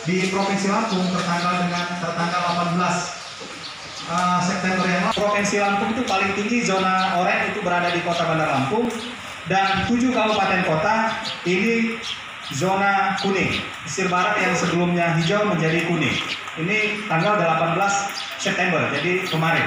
di Provinsi Lampung tertanggal 18 September yang lalu. Provinsi Lampung itu paling tinggi zona oranye itu berada di Kota Bandar Lampung, dan 7 kabupaten kota ini zona kuning. Pesisir barat yang sebelumnya hijau menjadi kuning. Ini tanggal 18 September, jadi kemarin.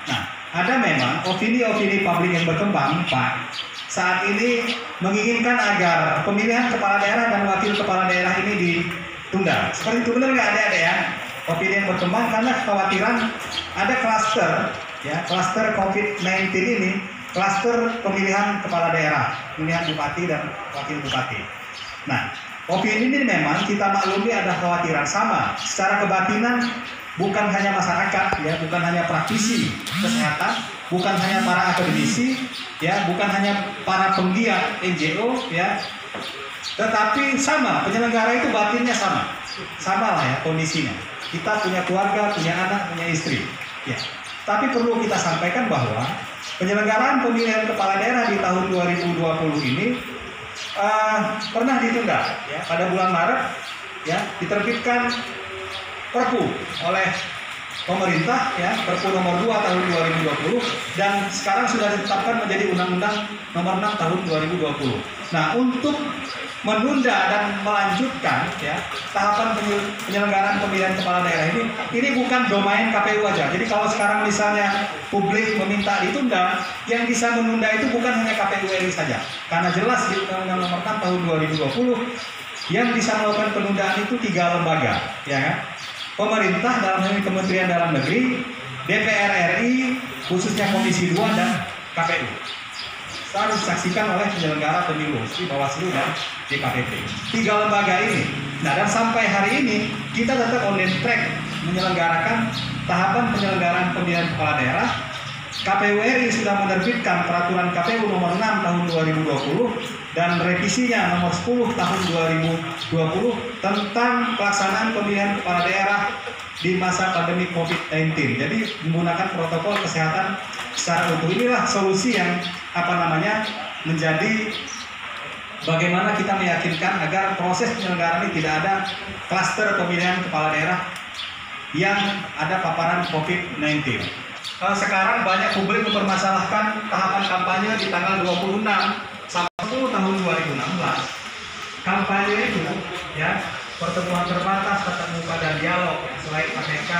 Nah, ada memang opini-opini publik yang berkembang, Pak, saat ini menginginkan agar pemilihan kepala daerah dan wakil kepala daerah ini ditunda. Seperti itu, benar nggak ada ya? Opini yang berkembang karena kekhawatiran ada klaster, ya, klaster COVID-19 ini, klaster pemilihan kepala daerah, pemilihan bupati dan wakil bupati. Nah, opini ini memang kita maklumi ada kekhawatiran sama. Secara kebatinan bukan hanya masyarakat, ya, bukan hanya praktisi kesehatan, bukan hanya para akademisi, ya, bukan hanya para penggiat NGO, ya, tetapi sama, penyelenggara itu batinnya sama lah ya kondisinya. Kita punya keluarga, punya anak, punya istri, ya. Tapi perlu kita sampaikan bahwa penyelenggaraan pemilihan kepala daerah di tahun 2020 ini pernah ditunda, ya. Pada bulan Maret, ya, diterbitkan Perpu oleh pemerintah, ya, Perpu nomor 2 tahun 2020, dan sekarang sudah ditetapkan menjadi Undang-Undang nomor 6 tahun 2020. Nah, untuk menunda dan melanjutkan, ya, tahapan penyelenggaraan pemilihan kepala daerah ini bukan domain KPU aja. Jadi kalau sekarang misalnya publik meminta ditunda, yang bisa menunda itu bukan hanya KPU RI saja, karena jelas di Undang-Undang nomor 6 tahun 2020 yang bisa melakukan penundaan itu 3 lembaga, ya kan? Pemerintah dalam hal ini Kementerian Dalam Negeri, DPR RI, khususnya Komisi 2 dan KPU. Harus disaksikan oleh penyelenggara pemilu, di Bawaslu dan DKPP. 3 lembaga ini. Nah, dan sampai hari ini kita tetap on the track menyelenggarakan tahapan penyelenggaraan pemilihan kepala daerah. KPU RI sudah menerbitkan peraturan KPU nomor 6 tahun 2020 dan revisinya nomor 10 tahun 2020 tentang pelaksanaan pemilihan kepala daerah di masa pandemi COVID-19. Jadi menggunakan protokol kesehatan secara utuh. Inilah solusi yang menjadi bagaimana kita meyakinkan agar proses penyelenggaraan ini tidak ada klaster pemilihan kepala daerah yang ada paparan COVID-19. Sekarang banyak publik mempermasalahkan tahapan kampanye di tanggal 26 sampai 10 tahun 2016. Kampanye itu, ya, pertemuan terbatas, tatap muka dan dialog, selain KPK,